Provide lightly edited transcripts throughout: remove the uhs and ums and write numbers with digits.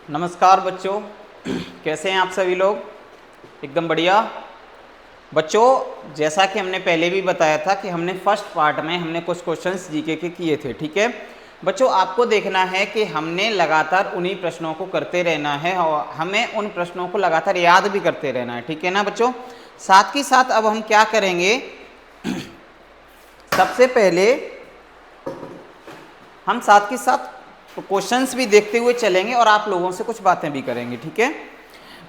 नमस्कार बच्चों, कैसे हैं आप सभी लोग। एकदम बढ़िया। बच्चों, जैसा कि हमने पहले भी बताया था कि हमने फर्स्ट पार्ट में हमने कुछ क्वेश्चंस जीके के किए थे। ठीक है बच्चों, आपको देखना है कि हमने लगातार उन्हीं प्रश्नों को करते रहना है और हमें उन प्रश्नों को लगातार याद भी करते रहना है। ठीक है ना बच्चों। साथ ही साथ अब हम क्या करेंगे, सबसे पहले हम साथ के साथ क्वेश्चंस भी देखते हुए चलेंगे और आप लोगों से कुछ बातें भी करेंगे। ठीक है,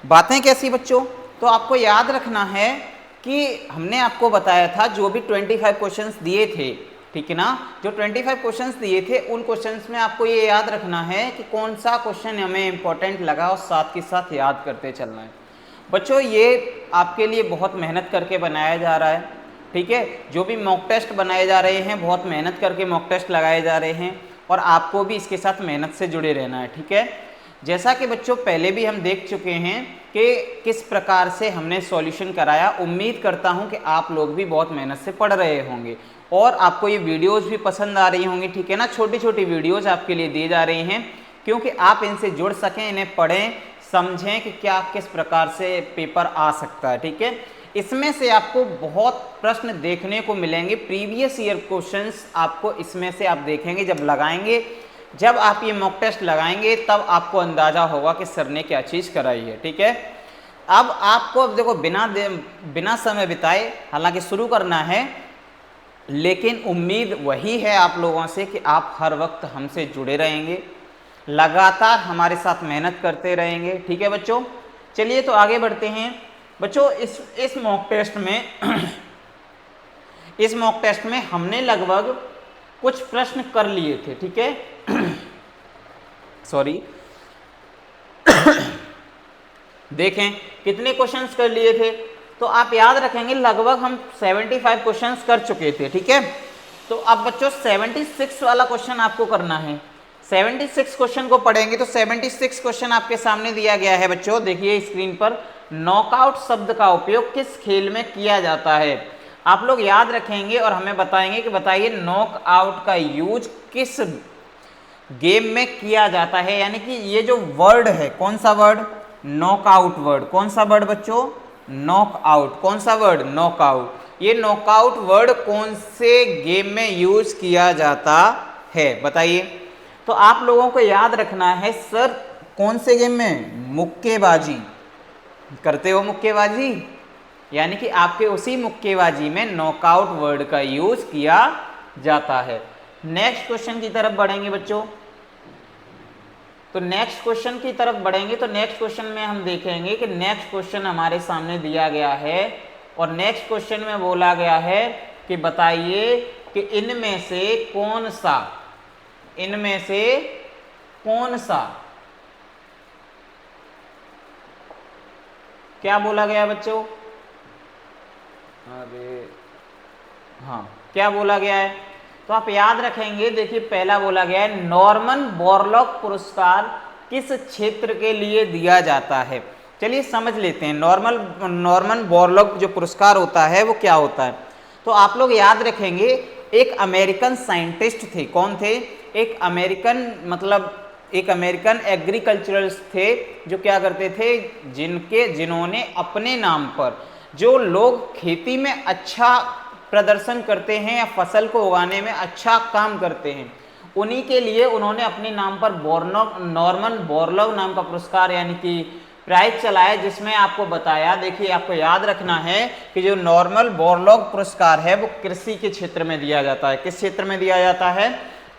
बातें कैसी बच्चों, तो आपको याद रखना है कि हमने आपको बताया था जो भी 25 क्वेश्चंस दिए थे, ठीक है ना, जो 25 क्वेश्चंस दिए थे उन क्वेश्चंस में आपको ये याद रखना है कि कौन सा क्वेश्चन हमें इंपॉर्टेंट लगा और साथ के साथ याद करते चलना है। बच्चों, ये आपके लिए बहुत मेहनत करके बनाया जा रहा है। ठीक है, जो भी मॉक टेस्ट बनाए जा रहे हैं बहुत मेहनत करके मॉक टेस्ट लगाए जा रहे हैं और आपको भी इसके साथ मेहनत से जुड़े रहना है। ठीक है, जैसा कि बच्चों पहले भी हम देख चुके हैं कि किस प्रकार से हमने सॉल्यूशन कराया। उम्मीद करता हूं कि आप लोग भी बहुत मेहनत से पढ़ रहे होंगे और आपको ये वीडियोस भी पसंद आ रही होंगी। ठीक है ना, छोटी छोटी वीडियोस आपके लिए दी जा रही हैं क्योंकि आप इनसे जुड़ सकें, इन्हें पढ़ें, समझें कि क्या किस प्रकार से पेपर आ सकता है। ठीक है, इसमें से आपको बहुत प्रश्न देखने को मिलेंगे, प्रीवियस ईयर क्वेश्चंस आपको इसमें से आप देखेंगे। जब लगाएंगे, जब आप ये मॉक टेस्ट लगाएंगे तब आपको अंदाजा होगा कि सर ने क्या चीज़ कराई है। ठीक है, अब आपको देखो बिना समय बिताए हालांकि शुरू करना है, लेकिन उम्मीद वही है आप लोगों से कि आप हर वक्त हमसे जुड़े रहेंगे, लगातार हमारे साथ मेहनत करते रहेंगे। ठीक है बच्चों, चलिए तो आगे बढ़ते हैं। बच्चों, इस मॉक टेस्ट में इस मॉक टेस्ट में हमने लगभग कुछ प्रश्न कर लिए थे। ठीक है सॉरी देखें कितने क्वेश्चंस कर लिए थे, तो आप याद रखेंगे लगभग हम 75 क्वेश्चंस कर चुके थे। ठीक है, तो अब बच्चों 76 वाला क्वेश्चन आपको करना है। 76 क्वेश्चन को पढ़ेंगे तो 76 क्वेश्चन आपके सामने दिया गया है। बच्चों देखिए स्क्रीन पर, नॉकआउट शब्द का उपयोग किस खेल में किया जाता है। आप लोग याद रखेंगे और हमें बताएंगे कि बताइए नॉकआउट का यूज किस गेम में किया जाता है। यानी कि ये जो वर्ड है, कौन सा वर्ड, नॉकआउट वर्ड। कौन सा वर्ड बच्चों, नॉकआउट। कौन सा वर्ड, नॉकआउट। ये नॉकआउट वर्ड कौन से गेम में यूज किया जाता है बताइए। तो आप लोगों को याद रखना है, सर कौन से गेम में, मुक्केबाजी। करते हो मुक्केबाजी, यानी कि आपके उसी मुक्केबाजी में नॉकआउट वर्ड का यूज किया जाता है। नेक्स्ट क्वेश्चन की तरफ बढ़ेंगे बच्चों, तो नेक्स्ट क्वेश्चन की तरफ बढ़ेंगे तो नेक्स्ट क्वेश्चन में हम देखेंगे कि नेक्स्ट क्वेश्चन हमारे सामने दिया गया है और नेक्स्ट क्वेश्चन में बोला गया है कि बताइए कि इनमें से कौन सा क्या बोला गया बच्चों, अरे हाँ क्या बोला गया है, तो आप याद रखेंगे। देखिए पहला बोला गया है नॉर्मन बोरलॉग पुरस्कार किस क्षेत्र के लिए दिया जाता है। चलिए समझ लेते हैं, नॉर्मन बोरलॉग जो पुरस्कार होता है वो क्या होता है। तो आप लोग याद रखेंगे एक अमेरिकन साइंटिस्ट थे। कौन थे, एक अमेरिकन एग्रीकल्चरलिस्ट थे जो क्या करते थे, जिन्होंने अपने नाम पर जो लोग खेती में अच्छा प्रदर्शन करते हैं या फसल को उगाने में अच्छा काम करते हैं, उन्हीं के लिए उन्होंने अपने नाम पर नॉर्मन बोरलॉग नाम का पुरस्कार यानी कि प्राइज चलाया, जिसमें आपको बताया, देखिए आपको याद रखना है कि जो नॉर्मन बोरलॉग पुरस्कार है वो कृषि के क्षेत्र में दिया जाता है। किस क्षेत्र में दिया जाता है,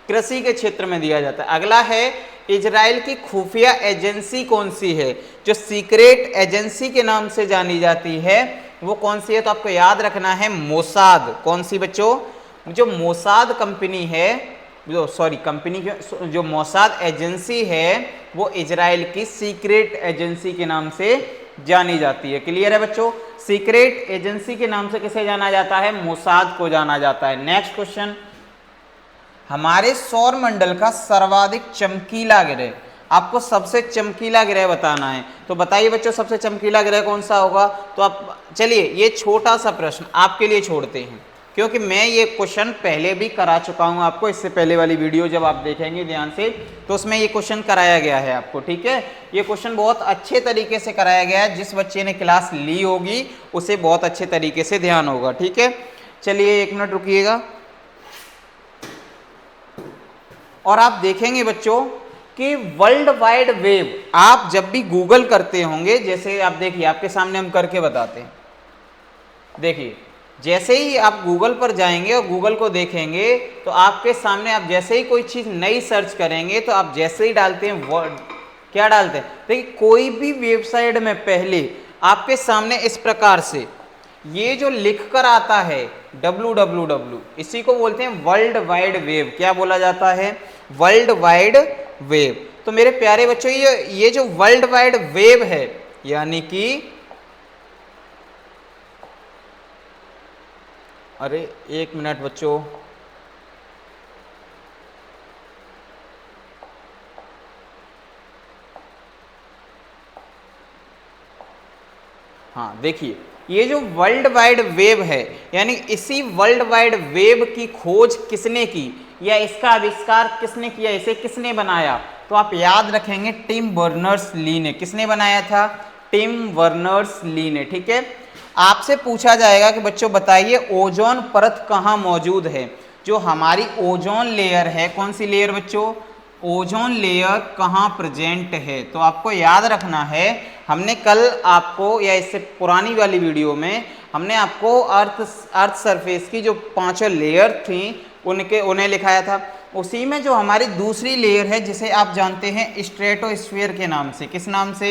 कृषि के क्षेत्र में दिया जाता है। अगला है इजराइल की खुफिया एजेंसी कौन सी है, जो सीक्रेट एजेंसी के नाम से जानी जाती है वो कौन सी है, तो आपको याद रखना है मोसाद। कौन सी बच्चों, जो मोसाद कंपनी है, जो मोसाद एजेंसी है वो इजराइल की सीक्रेट एजेंसी के नाम से जानी जाती है। क्लियर है बच्चों, सीक्रेट एजेंसी के नाम से किसे जाना जाता है, मोसाद को जाना जाता है। नेक्स्ट क्वेश्चन, हमारे सौर मंडल का सर्वाधिक चमकीला ग्रह, आपको सबसे चमकीला ग्रह बताना है। तो बताइए बच्चों सबसे चमकीला ग्रह कौन सा होगा। तो आप चलिए ये छोटा सा प्रश्न आपके लिए छोड़ते हैं क्योंकि मैं ये क्वेश्चन पहले भी करा चुका हूं आपको, इससे पहले वाली वीडियो जब आप देखेंगे ध्यान से तो उसमें ये क्वेश्चन कराया गया है आपको, ठीक है। ये क्वेश्चन बहुत अच्छे तरीके से कराया गया है, जिस बच्चे ने क्लास ली होगी उसे बहुत अच्छे तरीके से ध्यान होगा, ठीक है। चलिए 1 मिनट रुकिएगा। और आप देखेंगे बच्चों कि वर्ल्ड वाइड वेब आप जब भी गूगल करते होंगे, जैसे आप देखिए आपके सामने हम करके बताते हैं, देखिए जैसे ही आप गूगल पर जाएंगे और गूगल को देखेंगे तो आपके सामने आप जैसे ही कोई चीज़ नई सर्च करेंगे तो आप जैसे ही डालते हैं वर्ड, क्या डालते हैं, देखिए कोई भी वेबसाइट में पहले आपके सामने इस प्रकार से ये जो लिख कर आता है www, इसी को बोलते हैं वर्ल्ड वाइड वेब। क्या बोला जाता है? World wide web. तो मेरे प्यारे बच्चों ये जो वर्ल्ड वाइड वेब है, यानी कि अरे 1 मिनट बच्चों, हाँ देखिए ये जो वर्ल्ड वाइड वेब है, यानी इसी वर्ल्ड वाइड वेब की खोज किसने की या इसका आविष्कार किसने किया, इसे किसने बनाया, तो आप याद रखेंगे टिम बर्नर्स ली ने। किसने बनाया था? टिम बर्नर्स ली ने, ठीक है। आपसे पूछा जाएगा कि बच्चों बताइए ओजोन परत कहाँ मौजूद है। जो हमारी ओजोन लेयर है, कौन सी लेयर बच्चों? ओजोन लेयर कहाँ प्रेजेंट है। तो आपको याद रखना है, हमने कल आपको या इससे पुरानी वाली वीडियो में हमने आपको अर्थ सरफेस की जो 5 लेयर थी उन्हें लिखाया था। उसी में जो हमारी दूसरी लेयर है जिसे आप जानते हैं स्ट्रेटोस्फीयर के नाम से। किस नाम से?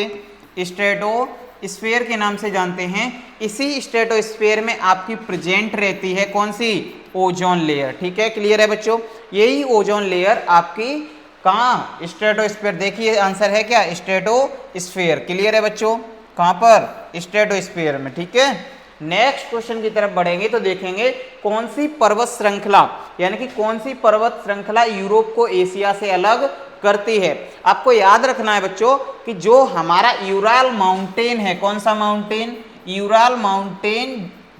स्ट्रेटोस्फीयर के नाम से जानते हैं। इसी स्ट्रेटोस्फीयर में आपकी प्रेजेंट रहती है कौन सी? ओजोन लेयर, ठीक है। क्लियर है बच्चों? यही ओजोन लेयर आपकी कहाँ? स्ट्रेटोस्फीयर। देखिए आंसर है क्या? स्ट्रेटोस्फीयर। क्लियर है बच्चों? कहाँ पर? स्ट्रेटोस्फीयर में, ठीक है। नेक्स्ट क्वेश्चन की तरफ बढ़ेंगे तो देखेंगे कौन सी पर्वत श्रृंखला, यानी कि कौन सी पर्वत श्रृंखला यूरोप को एशिया से अलग करती है। आपको याद रखना है बच्चों कि जो हमारा यूराल माउंटेन है, कौन सा माउंटेन? यूराल माउंटेन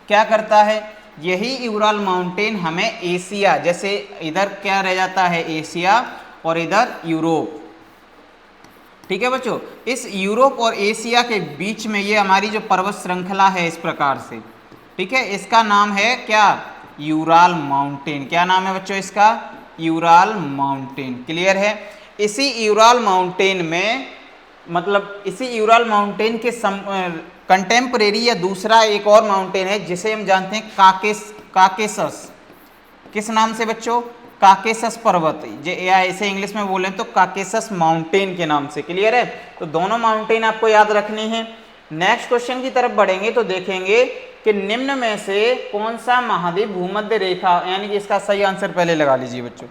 क्या करता है? यही यूराल माउंटेन हमें एशिया, जैसे इधर क्या रह जाता है? एशिया, और इधर यूरोप, ठीक है बच्चों। इस यूरोप और एशिया के बीच में ये हमारी जो पर्वत श्रृंखला है इस प्रकार से, ठीक है, इसका नाम है क्या? Ural mountain. क्या नाम है बच्चों इसका? Ural mountain. क्लियर है? इसी यूराल माउंटेन में, मतलब इसी यूराल माउंटेन के कंटेम्परेरी या दूसरा एक और माउंटेन है जिसे हम जानते हैं काकेसस। किस नाम से बच्चों? काकेसस पर्वत, या इसे इंग्लिश में बोलें तो काकेसस माउंटेन के नाम से। क्लियर है? तो दोनों माउंटेन आपको याद रखनी है। नेक्स्ट क्वेश्चन की तरफ बढ़ेंगे तो देखेंगे कि निम्न में से कौन सा महाद्वीप भूमध्य रेखा, यानी कि इसका सही आंसर पहले लगा लीजिए बच्चों।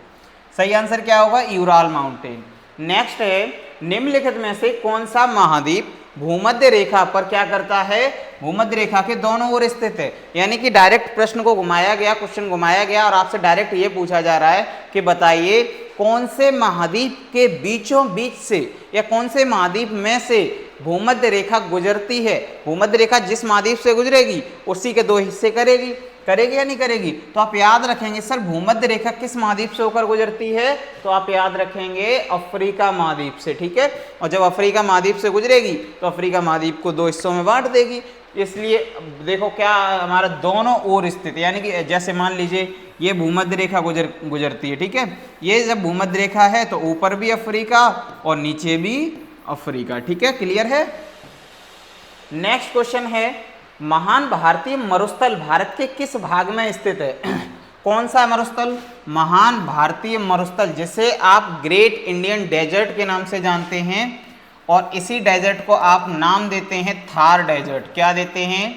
सही आंसर क्या होगा? Ural mountain. नेक्स्ट है निम्नलिखित में से कौन सा महाद्वीप भूमध्य रेखा पर क्या करता है? भूमध्य रेखा के दोनों ओर स्थित है। यानी कि डायरेक्ट प्रश्न को घुमाया गया, क्वेश्चन घुमाया गया और आपसे डायरेक्ट ये पूछा जा रहा है कि बताइए कौन से महाद्वीप के बीचों बीच से या कौन से महाद्वीप में से भूमध्य रेखा गुजरती है। भूमध्य रेखा जिस महाद्वीप से गुजरेगी उसी के 2 हिस्से करेगी या नहीं करेगी। तो आप याद रखेंगे सर भूमध्य रेखा किस महाद्वीप से होकर गुजरती है, तो आप याद रखेंगे अफ्रीका महाद्वीप से, ठीक है। और जब अफ्रीका महाद्वीप से गुजरेगी तो अफ्रीका महाद्वीप को 2 हिस्सों में बांट देगी। इसलिए देखो क्या हमारा दोनों ओर स्थित, यानी कि जैसे मान लीजिए ये भूमध्य रेखा गुजरती है, ठीक है। ये जब भूमध्य रेखा है तो ऊपर भी अफ्रीका और नीचे भी अफ्रीका, ठीक है। क्लियर है? नेक्स्ट क्वेश्चन है महान भारतीय मरुस्थल भारत के किस भाग में स्थित है? कौन सा मरुस्थल? महान भारतीय मरुस्थल, जिसे आप ग्रेट इंडियन डेजर्ट के नाम से जानते हैं, और इसी डेजर्ट को आप नाम देते हैं थार डेजर्ट। क्या देते हैं?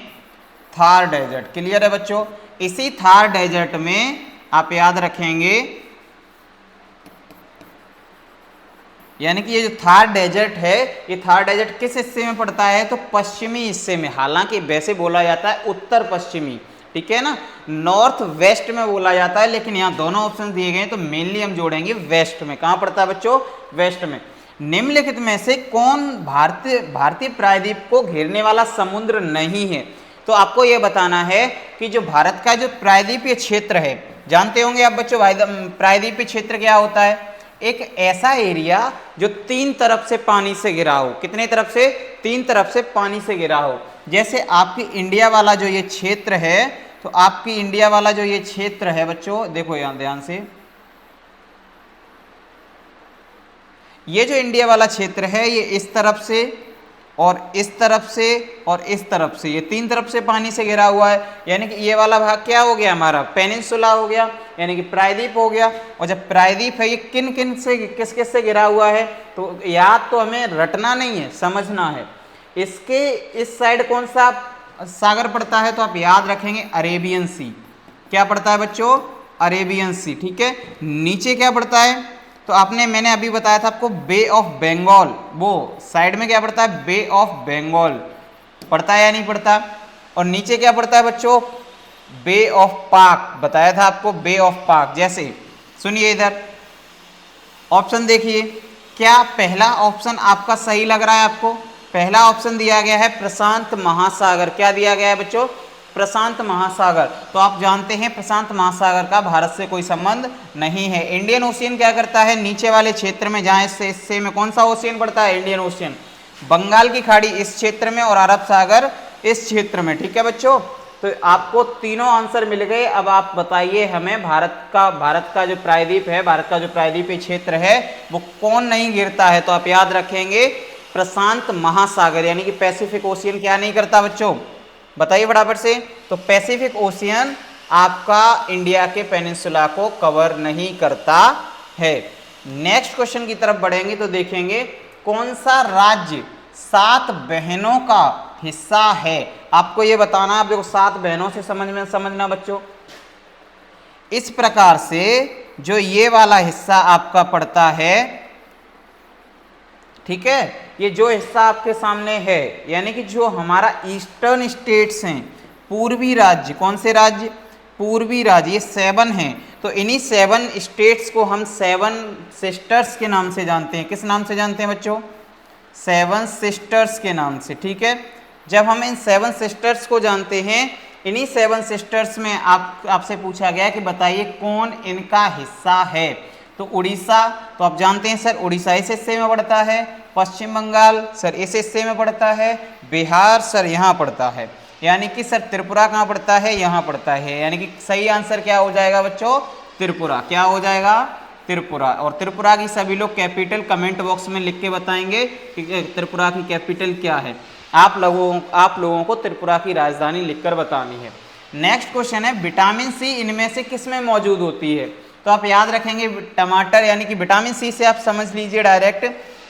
थार डेजर्ट। क्लियर है बच्चों? इसी थार डेजर्ट में आप याद रखेंगे, यानी कि ये जो थार डेजर्ट है, ये थार डेजर्ट किस हिस्से में पड़ता है? तो पश्चिमी हिस्से में। हालांकि वैसे बोला जाता है उत्तर पश्चिमी, ठीक है ना, नॉर्थ वेस्ट में बोला जाता है, लेकिन यहाँ दोनों ऑप्शन दिए गए हैं तो मेनली हम जोड़ेंगे वेस्ट में। कहाँ पड़ता है बच्चों? वेस्ट में। निम्नलिखित में से कौन भारतीय प्रायद्वीप को घेरने वाला समुद्र नहीं है? तो आपको यह बताना है कि जो भारत का जो प्रायद्वीपीय क्षेत्र है, जानते होंगे आप बच्चों प्रायद्वीपीय क्षेत्र क्या होता है? एक ऐसा एरिया जो 3 तरफ से पानी से घिरा हो। कितने तरफ से? 3 तरफ से पानी से घिरा हो। जैसे आपकी इंडिया वाला जो ये क्षेत्र है, तो आपकी इंडिया वाला जो ये क्षेत्र है बच्चों, देखो यहां ध्यान से, ये जो इंडिया वाला क्षेत्र है ये इस तरफ से और इस तरफ से और इस तरफ से, ये 3 तरफ से पानी से घिरा हुआ है। यानी कि ये वाला भाग क्या हो गया हमारा? पेनिनसुला हो गया, यानी कि प्रायद्वीप हो गया। और जब प्रायद्वीप है ये किन किन से, किस किस से घिरा हुआ है? तो याद तो हमें रटना नहीं है, समझना है। इसके इस साइड कौन सा सागर पड़ता है? तो आप याद रखेंगे अरेबियन सी। क्या पड़ता है बच्चों? अरेबियन सी। ठीक है। नीचे क्या पड़ता है? तो मैंने अभी बताया था आपको बे ऑफ बंगाल, वो साइड में क्या पड़ता है? बे ऑफ बंगाल पड़ता है या नहीं पड़ता? और नीचे क्या पड़ता है बच्चों? बे ऑफ पाक, बताया था आपको, बे ऑफ पाक। जैसे सुनिए इधर ऑप्शन देखिए, क्या पहला ऑप्शन आपका सही लग रहा है आपको? पहला ऑप्शन दिया गया है प्रशांत महासागर। क्या दिया गया है बच्चों? प्रशांत महासागर। तो आप जानते हैं प्रशांत महासागर का भारत से कोई संबंध नहीं है। इंडियन ओशियन क्या करता है? नीचे वाले क्षेत्र में, जहां इससे हिस्से में कौन सा ओशियन पड़ता है? Indian ocean. बंगाल की खाड़ी इस क्षेत्र में और अरब सागर इस क्षेत्र में। ठीक है बच्चों, तो आपको तीनों आंसर मिल गए। अब आप बताइए हमें, भारत का जो प्रायद्वीप है, भारत का जो प्रायद्वीपीय क्षेत्र है वो कौन नहीं गिरता है? तो आप याद रखेंगे प्रशांत महासागर, यानी कि पैसिफिक ओशियन क्या नहीं करता बच्चों? बताइए फटाफट से। तो पैसिफिक ओशियन आपका इंडिया के पेनिनसुला को कवर नहीं करता है। नेक्स्ट क्वेश्चन की तरफ बढ़ेंगे तो देखेंगे कौन सा राज्य 7 बहनों का हिस्सा है? आपको ये बताना, आप देखो 7 बहनों से समझना बच्चों। इस प्रकार से जो ये वाला हिस्सा आपका पड़ता है, ठीक है, ये जो हिस्सा आपके सामने है, यानी कि जो हमारा ईस्टर्न स्टेट्स हैं, पूर्वी राज्य, कौन से राज्य? पूर्वी राज्य, ये 7 हैं। तो इन्हीं 7 स्टेट्स को हम 7 सिस्टर्स के नाम से जानते हैं। किस नाम से जानते हैं बच्चों? 7 सिस्टर्स के नाम से। ठीक है। जब हम इन 7 सिस्टर्स को जानते हैं, इन्हीं 7 सिस्टर्स में आपसे पूछा गया कि बताइए कौन इनका हिस्सा है? तो उड़ीसा, तो आप जानते हैं सर उड़ीसा इस हिस्से में पड़ता है। पश्चिम बंगाल सर इस हिस्से में पड़ता है। बिहार सर यहाँ पड़ता है। यानी कि सर त्रिपुरा कहाँ पड़ता है? यहाँ पड़ता है। यानी कि सही आंसर क्या हो जाएगा बच्चों? त्रिपुरा। क्या हो जाएगा? त्रिपुरा। और त्रिपुरा की सभी लोग कैपिटल कमेंट बॉक्स में लिख के बताएंगे कि त्रिपुरा की कैपिटल क्या है। आप लोगों को त्रिपुरा की राजधानी लिखकर बतानी है। नेक्स्ट क्वेश्चन है, विटामिन सी इनमें से किस में मौजूद होती है? तो आप याद रखेंगे टमाटर, यानी कि विटामिन सी से आप समझ लीजिए डायरेक्ट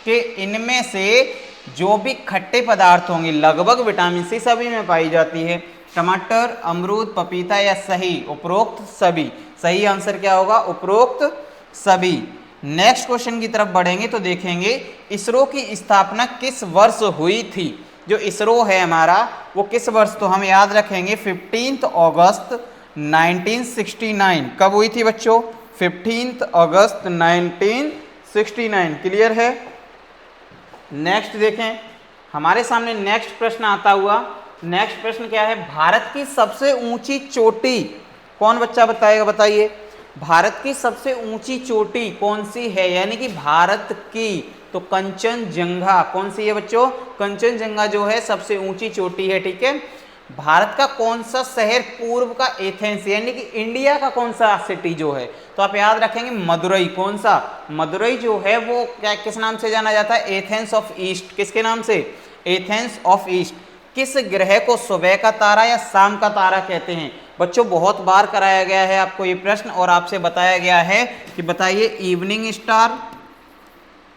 कि इनमें से जो भी खट्टे पदार्थ होंगे, लगभग विटामिन सी सभी में पाई जाती है। टमाटर, अमरूद, पपीता या सही? उपरोक्त सभी। सही आंसर क्या होगा? उपरोक्त सभी। नेक्स्ट क्वेश्चन की तरफ बढ़ेंगे तो देखेंगे इसरो की स्थापना किस वर्ष हुई थी? जो इसरो है हमारा वो किस वर्ष? तो हम याद रखेंगे 15 अगस्त 1969। कब हुई थी बच्चों? 15 अगस्त 1969। क्लियर है। नेक्स्ट देखें, हमारे सामने नेक्स्ट प्रश्न आता हुआ। नेक्स्ट प्रश्न क्या है? भारत की सबसे ऊंची चोटी कौन बच्चा बताएगा? बताइए भारत की सबसे ऊंची चोटी कौन सी है? यानी कि भारत की, तो कंचनजंगा। कौन सी है बच्चों? कंचनजंगा जो है सबसे ऊंची चोटी है। ठीक है। भारत का कौन सा शहर पूर्व का एथेंस, यानी कि इंडिया का कौन सा सिटी जो है? तो आप याद रखेंगे मदुरई। कौन सा? मदुरई जो है वो क्या किस नाम से जाना जाता है? Athens of east. किसके नाम से? Athens of east. किस ग्रह को सुबह का तारा या शाम का तारा कहते हैं? बच्चों बहुत बार कराया गया है आपको ये प्रश्न और आपसे बताया गया है कि बताइए evening star,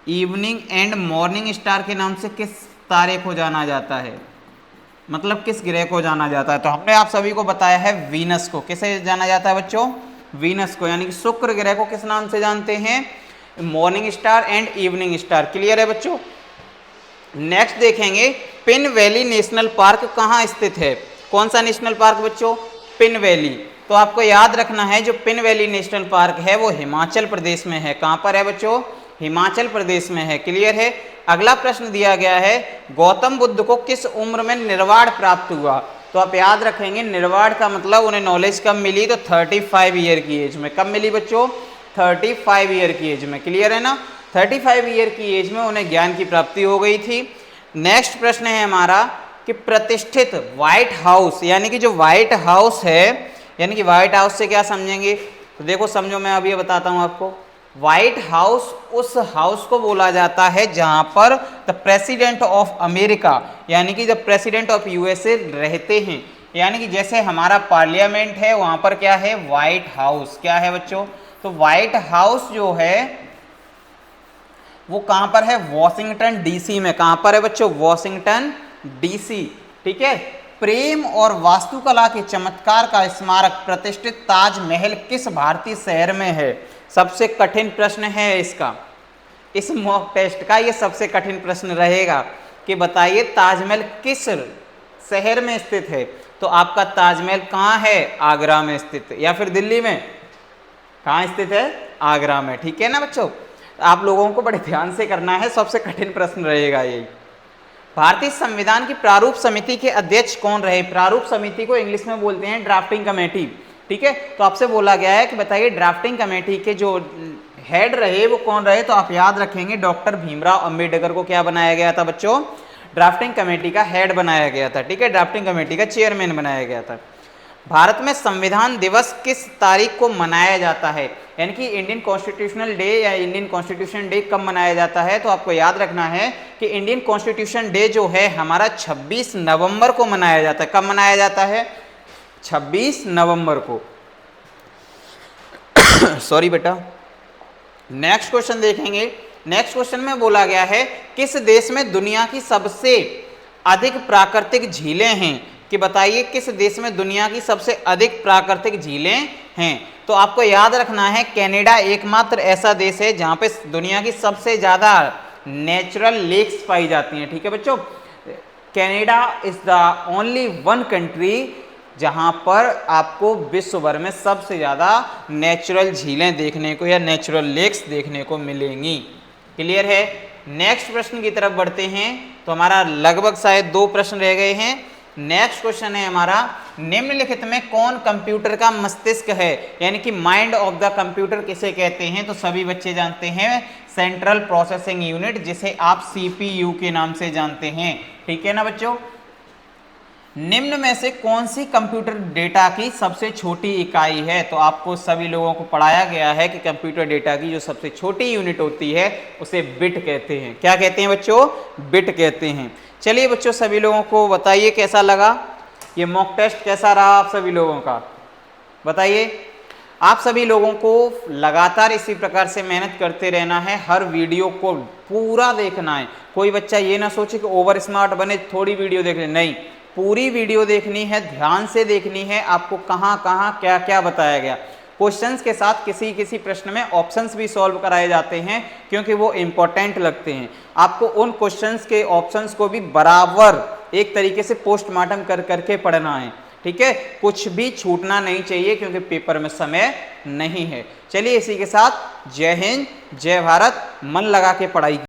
evening and morning star के नाम से किस तारे को जाना जाता है? मतलब किस ग्रह को जाना जाता है? तो हमने आप सभी को बताया है वीनस को। किसे जाना जाता है बच्चों? वीनस को। यानी कि शुक्र ग्रह को किस नाम से जानते हैं? Morning star and evening star. Clear है बच्चों। नेक्स्ट देखेंगे पिन वैली नेशनल पार्क कहाँ स्थित है? कौन सा नेशनल पार्क बच्चों? Pin valley. तो आपको याद रखना है जो पिन वैली नेशनल पार्क है वो हिमाचल प्रदेश में है। कहाँ पर है बच्चों? हिमाचल प्रदेश में है। क्लियर है। अगला प्रश्न दिया गया है गौतम बुद्ध को किस उम्र में निर्वाण प्राप्त हुआ? तो आप याद रखेंगे निर्वाण का मतलब उन्हें नॉलेज कब मिली, तो 35 ईयर की एज में। कब मिली बच्चों? 35 ईयर की एज में। क्लियर है ना? 35 ईयर की एज में उन्हें ज्ञान की प्राप्ति हो गई थी। नेक्स्ट प्रश्न है हमारा कि प्रतिष्ठित व्हाइट हाउस, यानी कि जो व्हाइट हाउस है, यानी कि व्हाइट हाउस से क्या समझेंगे, तो देखो समझो, मैं अभी बताता हूं आपको। व्हाइट हाउस उस हाउस को बोला जाता है जहां पर द प्रेसिडेंट ऑफ अमेरिका, यानी कि द प्रेसिडेंट ऑफ यूएसए रहते हैं। यानी कि जैसे हमारा पार्लियामेंट है, वहां पर क्या है? White house. क्या है बच्चों? तो व्हाइट हाउस जो है वो कहां पर है? वॉशिंगटन डीसी में। कहां पर है बच्चों? Washington DC. ठीक है। प्रेम और वास्तुकला के चमत्कार का स्मारक प्रतिष्ठित ताजमहल किस भारतीय शहर में है? सबसे कठिन प्रश्न है इसका, इस मॉक टेस्ट का ये सबसे कठिन प्रश्न रहेगा कि बताइए ताजमहल किस शहर में स्थित है। तो आपका ताजमहल कहाँ है? आगरा में स्थित, या फिर दिल्ली में? कहाँ स्थित है? आगरा में। ठीक है ना बच्चों? आप लोगों को बड़े ध्यान से करना है, सबसे कठिन प्रश्न रहेगा यही। भारतीय संविधान की प्रारूप समिति के अध्यक्ष कौन रहे? प्रारूप समिति को इंग्लिश में बोलते हैं ड्राफ्टिंग कमेटी। ठीक है। तो आपसे बोला गया है कि बताइए ड्राफ्टिंग कमेटी के जो हेड रहे वो कौन रहे? तो आप याद रखेंगे डॉक्टर भीमराव अंबेडकर को क्या बनाया गया था बच्चों? ड्राफ्टिंग कमेटी का हेड बनाया गया था। ठीक है। ड्राफ्टिंग कमेटी का चेयरमैन बनाया गया था। भारत में संविधान दिवस किस तारीख को मनाया जाता है? यानी कि इंडियन कॉन्स्टिट्यूशनल डे या इंडियन कॉन्स्टिट्यूशन डे कब मनाया जाता है? तो आपको याद रखना है कि इंडियन कॉन्स्टिट्यूशन डे जो है हमारा 26 नवंबर को मनाया जाता है। कब मनाया जाता है? 26 नवंबर को। सॉरी बेटा। नेक्स्ट क्वेश्चन देखेंगे। नेक्स्ट क्वेश्चन में बोला गया है किस देश में दुनिया की सबसे अधिक प्राकृतिक झीलें हैं? कि बताइए किस देश में दुनिया की सबसे अधिक प्राकृतिक झीलें हैं? तो आपको याद रखना है कनाडा एकमात्र ऐसा देश है जहां पे दुनिया की सबसे ज्यादा नेचुरल लेक्स पाई जाती हैं। ठीक है बच्चों? Canada is the only one country जहां पर आपको विश्व भर में सबसे ज्यादा नेचुरल झीलें देखने को या नेचुरल लेक्स देखने को मिलेंगी। क्लियर है? नेक्स्ट प्रश्न की तरफ बढ़ते हैं। तो हमारा लगभग शायद 2 प्रश्न रह गए हैं। नेक्स्ट क्वेश्चन है हमारा निम्नलिखित में कौन कंप्यूटर का मस्तिष्क है? यानी कि माइंड ऑफ द कंप्यूटर किसे कहते हैं? तो सभी बच्चे जानते हैं सेंट्रल प्रोसेसिंग यूनिट, जिसे आप सीपीयू के नाम से जानते हैं। ठीक है ना बच्चों? निम्न में से कौन सी कंप्यूटर डेटा की सबसे छोटी इकाई है? तो आपको सभी लोगों को पढ़ाया गया है कि कंप्यूटर डेटा की जो सबसे छोटी यूनिट होती है उसे बिट कहते हैं। क्या कहते हैं बच्चों? बिट कहते हैं। चलिए बच्चों, सभी लोगों को बताइए कैसा लगा ये मॉक टेस्ट, कैसा रहा आप सभी लोगों का? बताइए। आप सभी लोगों को लगातार इसी प्रकार से मेहनत करते रहना है, हर वीडियो को पूरा देखना है। कोई बच्चा ये ना सोचे कि ओवर स्मार्ट बने, थोड़ी वीडियो देख ले, नहीं, पूरी वीडियो देखनी है, ध्यान से देखनी है। आपको कहाँ कहाँ क्या क्या बताया गया। क्वेश्चंस के साथ किसी किसी प्रश्न में ऑप्शंस भी सॉल्व कराए जाते हैं क्योंकि वो इंपॉर्टेंट लगते हैं। आपको उन क्वेश्चंस के ऑप्शंस को भी बराबर एक तरीके से पोस्टमार्टम कर करके पढ़ना है। ठीक है? कुछ भी छूटना नहीं चाहिए क्योंकि पेपर में समय नहीं है। चलिए इसी के साथ जय हिंद, जय भारत। मन लगा के पढ़ाई